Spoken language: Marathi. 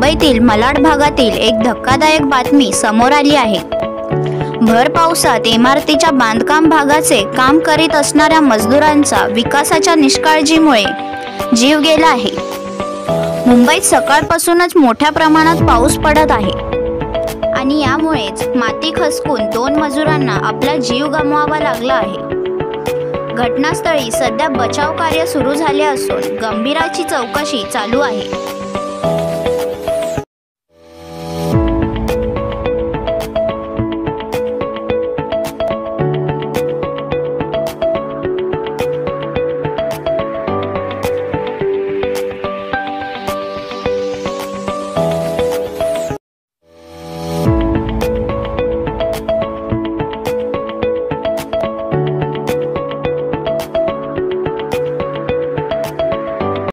मुंबईतील मालाड भागातील एक धक्कादायक बातमी समोर आली आहे। भर पावसात इमारतीच्या बांधकाम भागाचे काम करीत असणाऱ्या मजदूरांचा विकासाच्या निष्काळजीमुळे जीव गेला आहे। मुंबईत सकाळपासूनच मोठ्या प्रमाणात पाऊस पडत आहे आणि यामुळेच माती खचकून 2 मजुरांना आपला जीव गमवावा लागला आहे। घटनास्थळी सध्या बचाव कार्य सुरू झाले असून गंभीराची चौकशी चालू आहे।